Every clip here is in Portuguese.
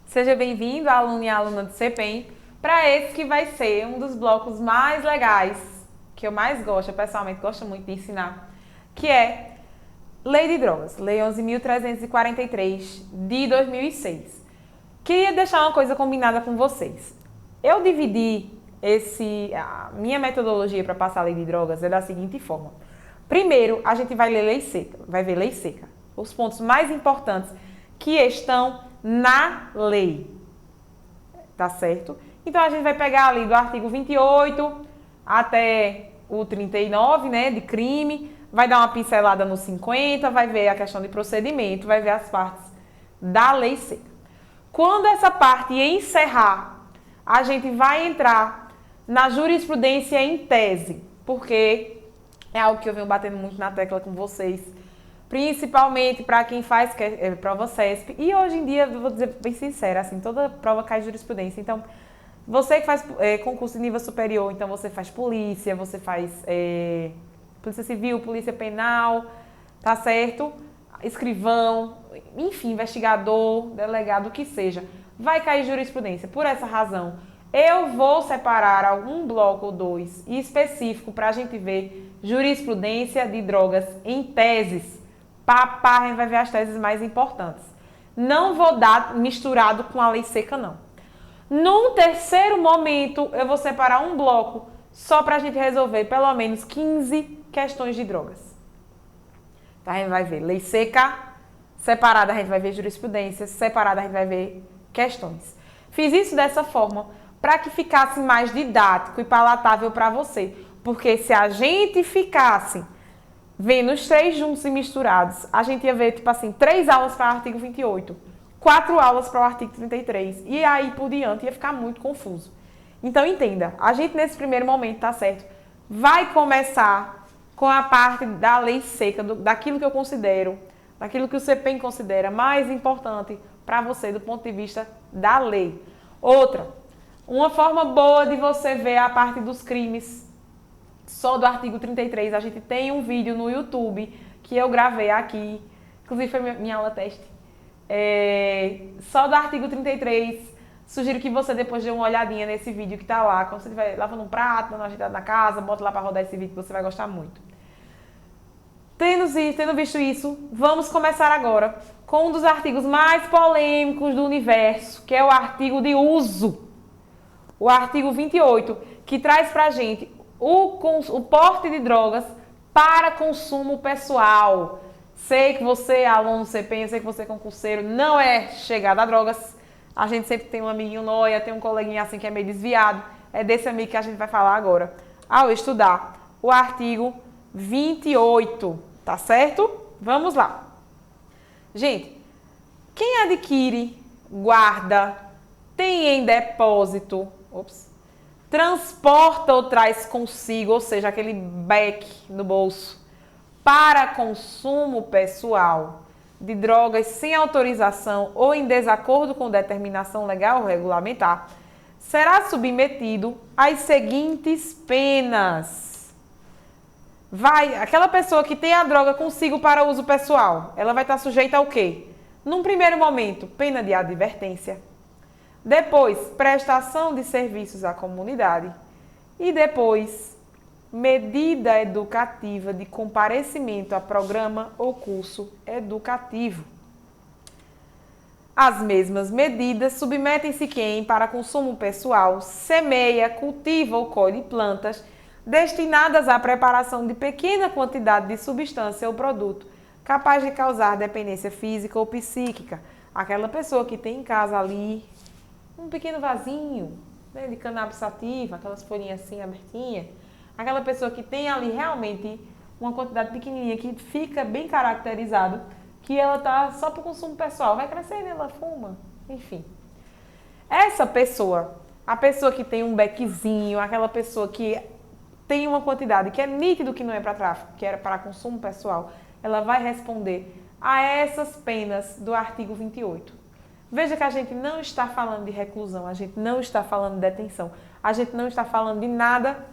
Seja bem-vindo, aluno e aluna do CPEM, para esse que vai ser um dos blocos mais legais, que eu mais gosto, eu pessoalmente gosto muito de ensinar, que é Lei de Drogas, Lei 11.343 de 2006. Queria deixar uma coisa combinada com vocês. Eu dividi a minha metodologia para passar a Lei de Drogas é da seguinte forma. Primeiro, a gente vai ler lei seca, vai ver lei seca, os pontos mais importantes que estão na lei, tá certo? Então a gente vai pegar ali do artigo 28 até o 39, né, de crime, vai dar uma pincelada no 50, vai ver a questão de procedimento, vai ver as partes da lei seca. Quando essa parte encerrar, a gente vai entrar na jurisprudência em tese, porque é algo que eu venho batendo muito na tecla com vocês, principalmente para quem faz prova CESP. E hoje em dia, vou dizer bem sincera, assim, toda prova cai jurisprudência. Então, você que faz concurso de nível superior, então você faz polícia, você faz polícia civil, polícia penal, tá certo? Escrivão, enfim, investigador, delegado, o que seja, vai cair jurisprudência. Por essa razão, eu vou separar algum bloco ou dois específico para a gente ver jurisprudência de drogas em teses. Papá, a gente vai ver as teses mais importantes. Não vou dar misturado com a lei seca, não. Num terceiro momento, eu vou separar um bloco só para a gente resolver pelo menos 15 questões de drogas. Então, a gente vai ver lei seca, separada a gente vai ver jurisprudência, separada a gente vai ver questões. Fiz isso dessa forma para que ficasse mais didático e palatável para você. Porque se a gente ficasse vendo os três juntos e misturados, a gente ia ver, tipo assim, 3 aulas para o artigo 28, 4 aulas para o artigo 33, e aí por diante ia ficar muito confuso. Então, entenda, a gente nesse primeiro momento, tá certo, vai começar com a parte da lei seca, daquilo que eu considero, daquilo que o CPEM considera mais importante para você do ponto de vista da lei. Outra, uma forma boa de você ver a parte dos crimes só do artigo 33, a gente tem um vídeo no YouTube que eu gravei aqui, inclusive foi minha aula teste, só do artigo 33, sugiro que você depois dê uma olhadinha nesse vídeo que tá lá, quando você estiver lavando um prato, dando uma agitada na casa, bota lá para rodar esse vídeo que você vai gostar muito. Tendo visto isso, vamos começar agora com um dos artigos mais polêmicos do universo, que é o artigo de uso, o artigo 28, que traz pra gente o porte de drogas para consumo pessoal. Sei que você, aluno do CPEM, sei que você, concurseiro, não é chegado a drogas. A gente sempre tem um amiguinho noia, tem um coleguinha assim que é meio desviado. É desse amigo que a gente vai falar agora, ao estudar o artigo 28, tá certo? Vamos lá. Gente, quem adquire, guarda, tem em depósito, transporta ou traz consigo, ou seja, aquele beck no bolso, para consumo pessoal de drogas sem autorização ou em desacordo com determinação legal ou regulamentar, será submetido às seguintes penas. Aquela pessoa que tem a droga consigo para uso pessoal, ela vai estar sujeita ao quê? Num primeiro momento, pena de advertência. Depois, prestação de serviços à comunidade. E depois, medida educativa de comparecimento a programa ou curso educativo. As mesmas medidas submetem-se quem, para consumo pessoal, semeia, cultiva ou colhe plantas destinadas à preparação de pequena quantidade de substância ou produto capaz de causar dependência física ou psíquica. Aquela pessoa que tem em casa ali um pequeno vasinho, né, de cannabis sativa, aquelas folhinhas assim abertinhas. Aquela pessoa que tem ali realmente uma quantidade pequenininha que fica bem caracterizado que ela tá só para o consumo pessoal. Vai crescer, né? Ela fuma, enfim. Essa pessoa, a pessoa que tem um bequezinho, aquela pessoa que tem uma quantidade que é nítido que não é para tráfico, que era para consumo pessoal, ela vai responder a essas penas do artigo 28. Veja que a gente não está falando de reclusão, a gente não está falando de detenção, a gente não está falando de nada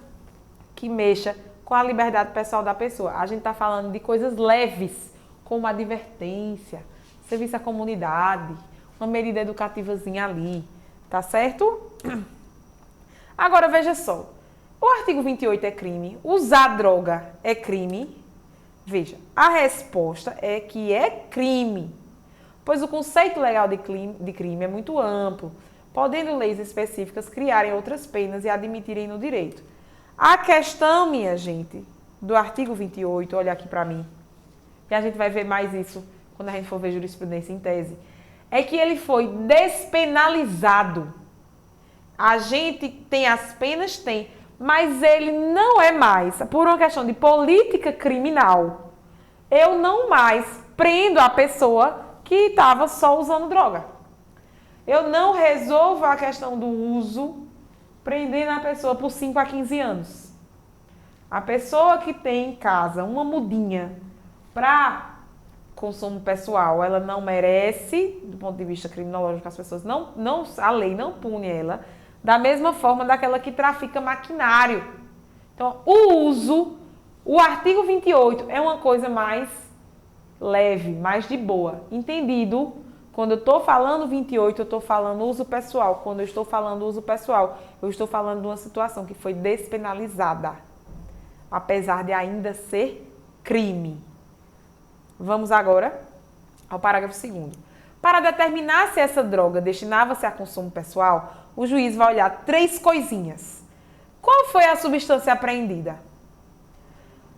que mexa com a liberdade pessoal da pessoa. A gente está falando de coisas leves, como advertência, serviço à comunidade, uma medida educativazinha ali, tá certo? Agora, veja só. O artigo 28 é crime, usar droga é crime. Veja, a resposta é que é crime, pois o conceito legal de crime é muito amplo, podendo leis específicas criarem outras penas e admitirem no direito. A questão, minha gente, do artigo 28, olha aqui para mim, e a gente vai ver mais isso quando a gente for ver jurisprudência em tese, é que ele foi despenalizado. A gente tem as penas, tem, mas ele não é mais, por uma questão de política criminal, eu não mais prendo a pessoa que estava só usando droga. Eu não resolvo a questão do uso prendendo a pessoa por 5 a 15 anos. A pessoa que tem em casa uma mudinha para consumo pessoal, ela não merece, do ponto de vista criminológico, as pessoas a lei não pune ela da mesma forma daquela que trafica maquinário. Então, o artigo 28 é uma coisa mais leve, mais de boa. Entendido? Quando eu estou falando 28, eu estou falando uso pessoal. Quando eu estou falando uso pessoal, eu estou falando de uma situação que foi despenalizada, apesar de ainda ser crime. Vamos agora ao parágrafo 2º. Para determinar se essa droga destinava-se a consumo pessoal, o juiz vai olhar 3 coisinhas. Qual foi a substância apreendida?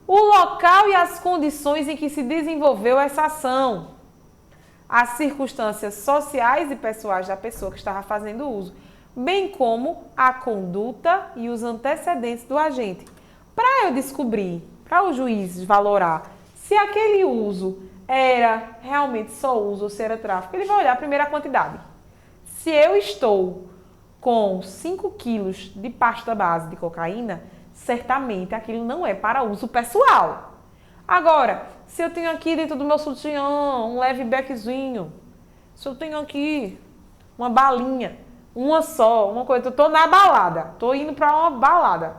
O local e as condições em que se desenvolveu essa ação. As circunstâncias sociais e pessoais da pessoa que estava fazendo uso, bem como a conduta e os antecedentes do agente. Para eu descobrir, para o juiz valorar se aquele uso era realmente só uso ou se era tráfico, ele vai olhar primeiro a quantidade. Se eu estou com 5 quilos de pasta base de cocaína, certamente aquilo não é para uso pessoal. Agora, se eu tenho aqui dentro do meu sutiã um leve beckzinho, se eu tenho aqui uma balinha, uma só, uma coisa, eu tô na balada, tô indo para uma balada,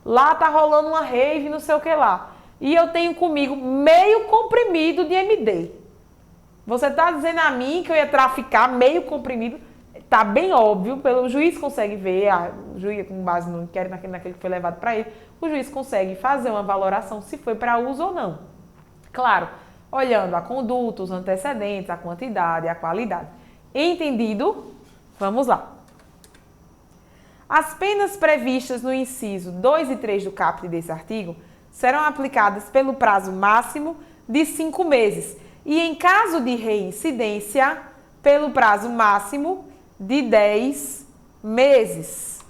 lá tá rolando uma rave, não sei o que lá, e eu tenho comigo meio comprimido de MD. Você tá dizendo a mim que eu ia traficar meio comprimido? Tá bem óbvio, o juiz consegue ver, o juiz, com base no inquérito, naquele que foi levado para ele, o juiz consegue fazer uma valoração se foi para uso ou não. Claro, olhando a conduta, os antecedentes, a quantidade, a qualidade. Entendido? Vamos lá. As penas previstas no inciso 2 e 3 do caput desse artigo serão aplicadas pelo prazo máximo de 5 meses e, em caso de reincidência, pelo prazo máximo de 10 meses.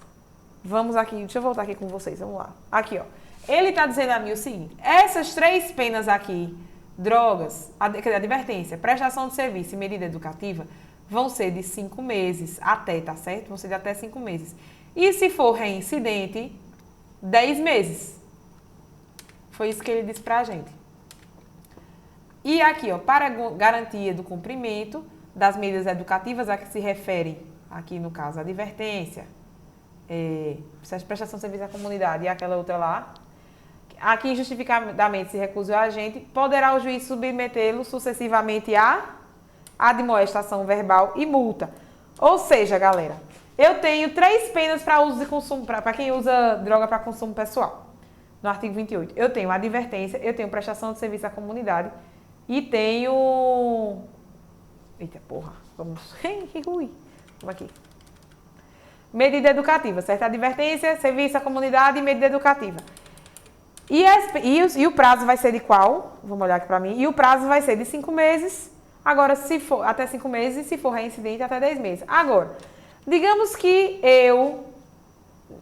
Vamos aqui, deixa eu voltar aqui com vocês, vamos lá. Aqui, ó. Ele está dizendo a mim o seguinte, essas 3 penas aqui, drogas, advertência, prestação de serviço e medida educativa, vão ser de 5 meses até, tá certo? Vão ser de até 5 meses. E se for reincidente, 10 meses. Foi isso que ele disse pra gente. E aqui, ó, para garantia do cumprimento das medidas educativas a que se refere, aqui no caso, a advertência, prestação de serviço à comunidade e aquela outra lá, aqui injustificadamente se recusa o agente, poderá o juiz submetê-lo sucessivamente à admoestação verbal e multa. Ou seja, galera, eu tenho 3 penas para uso de consumo, para quem usa droga para consumo pessoal, no artigo 28. Eu tenho advertência, eu tenho prestação de serviço à comunidade e tenho... Eita porra, vamos... Vamos aqui. Medida educativa, certo? Advertência, serviço à comunidade e medida educativa. E o prazo vai ser de qual? Vamos olhar aqui para mim. E o prazo vai ser de 5 meses. Agora, se for até 5 meses, se for reincidente, até 10 meses. Agora, digamos que eu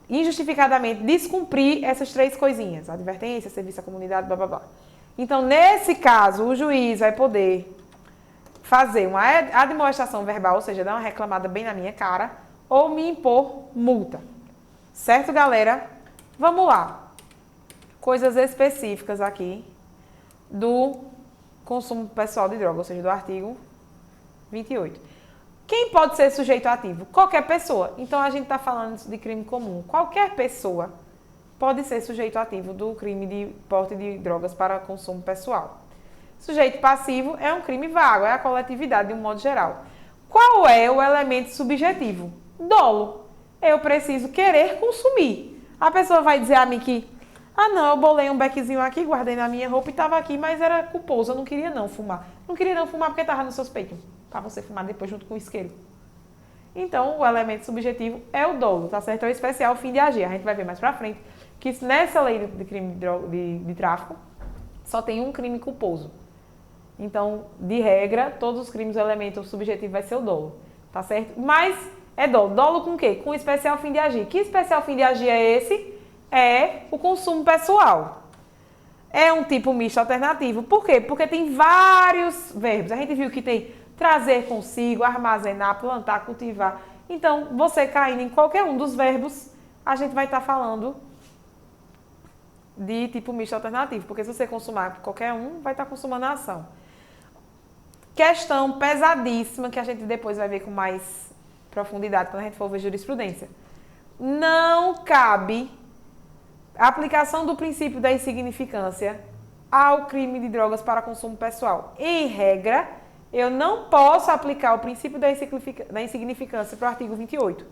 injustificadamente descumprir essas 3 coisinhas. Advertência, serviço à comunidade, blá, blá, blá. Então, nesse caso, o juiz vai poder fazer uma admoestação verbal, ou seja, dar uma reclamada bem na minha cara, ou me impor multa. Certo, galera? Vamos lá. Coisas específicas aqui do consumo pessoal de droga, ou seja, do artigo 28. Quem pode ser sujeito ativo? Qualquer pessoa. Então, a gente está falando de crime comum. Qualquer pessoa pode ser sujeito ativo do crime de porte de drogas para consumo pessoal. Sujeito passivo é um crime vago, é a coletividade de um modo geral. Qual é o elemento subjetivo? Dolo. Eu preciso querer consumir. A pessoa vai dizer a mim que, ah não, eu bolei um beckzinho aqui, guardei na minha roupa e estava aqui, mas era culposo, eu não queria não fumar. Não queria não fumar porque estava nos seus peitos, para você fumar depois junto com o isqueiro. Então, o elemento subjetivo é o dolo, tá certo? É o especial fim de agir. A gente vai ver mais pra frente que nessa lei de crime de tráfico só tem um crime culposo. Então, de regra, todos os crimes, o elemento subjetivo vai ser o dolo, tá certo? Mas é dolo. Dolo com o quê? Com especial fim de agir. Que especial fim de agir é esse? É o consumo pessoal. É um tipo misto alternativo. Por quê? Porque tem vários verbos. A gente viu que tem trazer consigo, armazenar, plantar, cultivar. Então, você caindo em qualquer um dos verbos, a gente vai estar falando de tipo misto alternativo. Porque se você consumar qualquer um, vai estar consumando a ação. Questão pesadíssima, que a gente depois vai ver com mais profundidade quando a gente for ver jurisprudência. Não cabe a aplicação do princípio da insignificância ao crime de drogas para consumo pessoal. Em regra, eu não posso aplicar o princípio da insignificância para o artigo 28.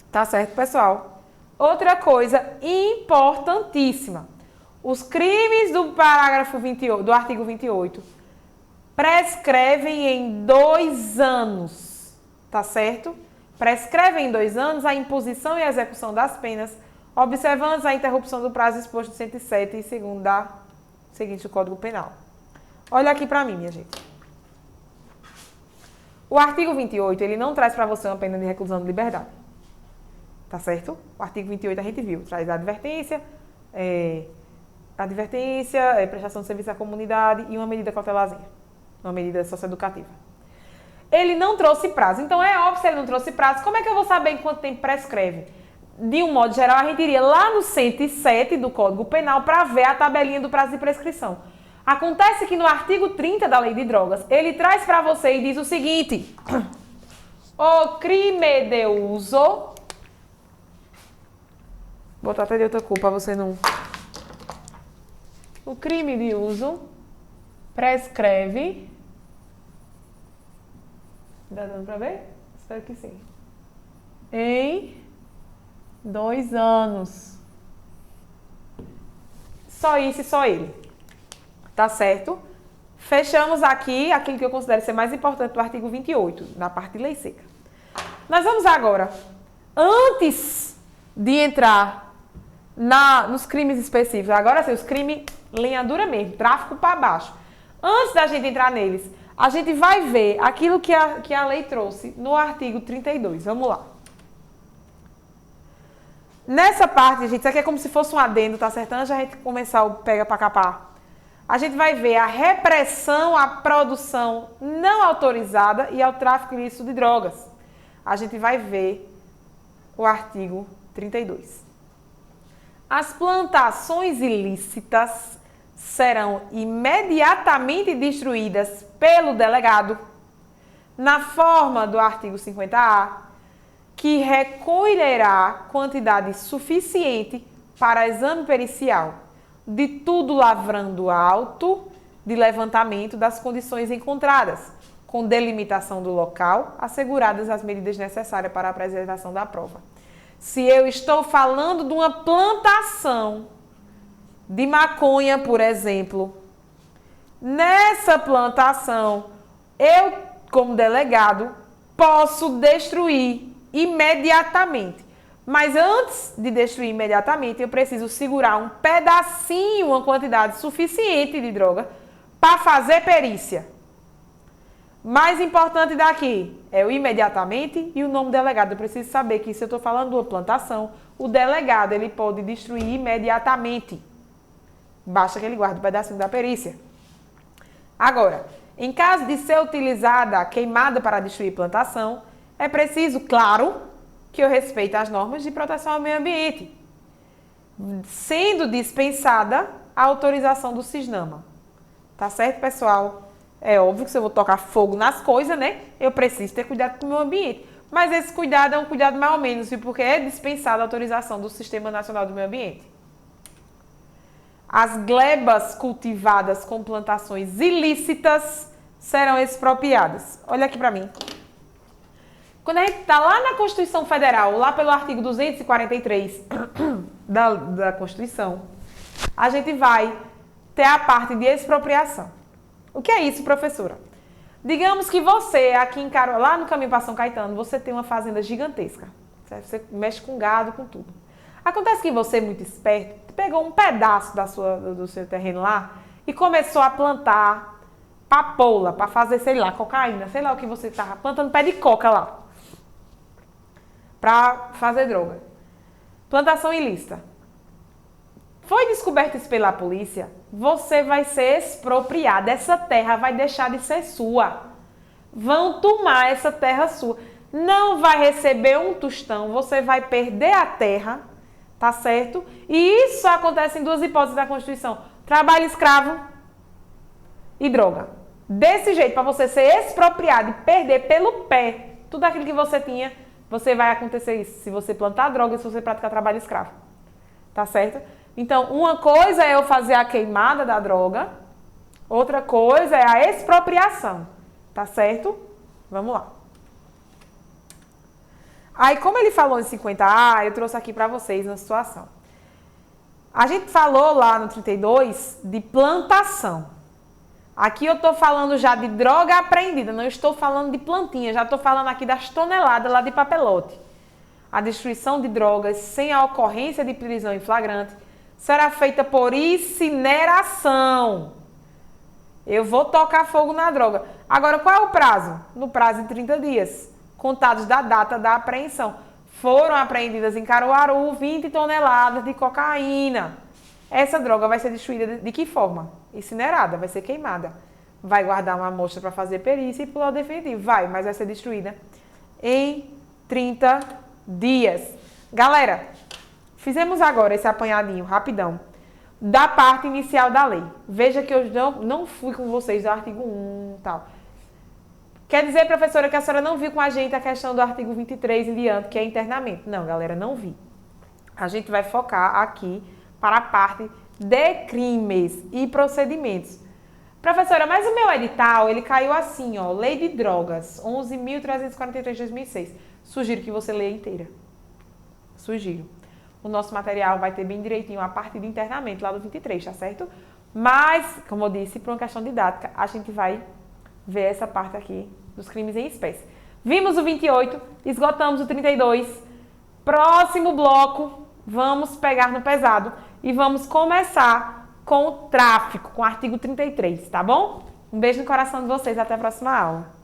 Tá certo, pessoal? Outra coisa importantíssima. Os crimes do parágrafo 28, do artigo 28 prescrevem em 2 anos. Tá certo? Prescrevem em 2 anos a imposição e a execução das penas, observando a interrupção do prazo exposto no 107 e segundo da seguinte o Código Penal. Olha aqui pra mim, minha gente. O artigo 28, ele não traz pra você uma pena de reclusão de liberdade. Tá certo? O artigo 28 a gente viu, traz a advertência, prestação de serviço à comunidade e uma medida cautelarzinha, uma medida socioeducativa. Ele não trouxe prazo, então é óbvio se ele não trouxe prazo, como é que eu vou saber em quanto tempo prescreve? De um modo geral, a gente iria lá no 107 do Código Penal para ver a tabelinha do prazo de prescrição. Acontece que no artigo 30 da Lei de Drogas, ele traz para você e diz o seguinte: o crime de uso... Vou botar até de outra cor para você não... O crime de uso prescreve... Tá dando para ver? Espero que sim. Em 2 anos. Só isso e só ele. Tá certo? Fechamos aqui aquilo que eu considero ser mais importante do artigo 28, na parte de lei seca. Nós vamos agora, antes de entrar nos crimes específicos, agora sim, os crimes linha dura mesmo, tráfico para baixo. Antes da gente entrar neles, a gente vai ver aquilo que a lei trouxe no artigo 32. Vamos lá. Nessa parte, gente, isso aqui é como se fosse um adendo, tá certo? Antes de a gente começar o pega pra capar, a gente vai ver a repressão à produção não autorizada e ao tráfico ilícito de drogas. A gente vai ver o artigo 32. As plantações ilícitas serão imediatamente destruídas pelo delegado na forma do artigo 50A, que recolherá quantidade suficiente para exame pericial de tudo lavrando auto de levantamento das condições encontradas, com delimitação do local, asseguradas as medidas necessárias para a preservação da prova. Se eu estou falando de uma plantação de maconha, por exemplo, nessa plantação, eu, como delegado, posso destruir imediatamente. Mas antes de destruir imediatamente, eu preciso segurar um pedacinho, uma quantidade suficiente de droga para fazer perícia. Mais importante daqui é o imediatamente e o nome do delegado. Eu preciso saber que se eu estou falando de uma plantação, o delegado ele pode destruir imediatamente. Basta que ele guarde um pedacinho da perícia. Agora, em caso de ser utilizada a queimada para destruir plantação, é preciso, claro, que eu respeite as normas de proteção ao meio ambiente, sendo dispensada a autorização do CISNAMA. Tá certo, pessoal? É óbvio que se eu vou tocar fogo nas coisas, né? Eu preciso ter cuidado com o meu ambiente. Mas esse cuidado é um cuidado mais ou menos, porque é dispensada a autorização do Sistema Nacional do Meio Ambiente. As glebas cultivadas com plantações ilícitas serão expropriadas. Olha aqui para mim. Quando a gente está lá na Constituição Federal, lá pelo artigo 243 da Constituição, a gente vai ter a parte de expropriação. O que é isso, professora? Digamos que você, aqui em lá no caminho para São Caetano, você tem uma fazenda gigantesca. Você mexe com gado, com tudo. Acontece que você, muito esperto, pegou um pedaço do seu terreno lá e começou a plantar papoula, para fazer, sei lá, cocaína, sei lá o que você estava plantando pé de coca lá, para fazer droga. Plantação ilícita. Foi descoberto isso pela polícia, você vai ser expropriado. Essa terra vai deixar de ser sua. Vão tomar essa terra sua. Não vai receber um tostão, você vai perder a terra, tá certo? E isso acontece em duas hipóteses da Constituição: trabalho escravo e droga. Desse jeito, para você ser expropriado e perder pelo pé tudo aquilo que você tinha, você vai acontecer isso se você plantar droga e se você praticar trabalho escravo. Tá certo? Então, uma coisa é eu fazer a queimada da droga, outra coisa é a expropriação. Tá certo? Vamos lá. Aí, como ele falou em 50A, eu trouxe aqui para vocês na situação. A gente falou lá no 32 de plantação. Aqui eu estou falando já de droga apreendida, não estou falando de plantinha, já estou falando aqui das toneladas lá de papelote. A destruição de drogas sem a ocorrência de prisão em flagrante será feita por incineração. Eu vou tocar fogo na droga. Agora, qual é o prazo? No prazo de 30 dias, contados da data da apreensão. Foram apreendidas em Caruaru 20 toneladas de cocaína. Essa droga vai ser destruída de que forma? Incinerada, vai ser queimada. Vai guardar uma amostra para fazer perícia e pular o definitivo. Vai, mas vai ser destruída em 30 dias. Galera, fizemos agora esse apanhadinho, rapidão, da parte inicial da lei. Veja que eu não fui com vocês do artigo 1 e tal. Quer dizer, professora, que a senhora não viu com a gente a questão do artigo 23 em diante, que é internamento. Não, galera, não vi. A gente vai focar aqui para a parte de crimes e procedimentos. Professora, mas o meu edital, ele caiu assim, ó, Lei de Drogas, 11.343 de 2006. Sugiro que você leia inteira. Sugiro. O nosso material vai ter bem direitinho a parte de internamento lá do 23, tá certo? Mas, como eu disse, por uma questão didática, a gente vai ver essa parte aqui dos crimes em espécie. Vimos o 28, esgotamos o 32. Próximo bloco, vamos pegar no pesado e vamos começar com o tráfico, com o artigo 33, tá bom? Um beijo no coração de vocês, até a próxima aula.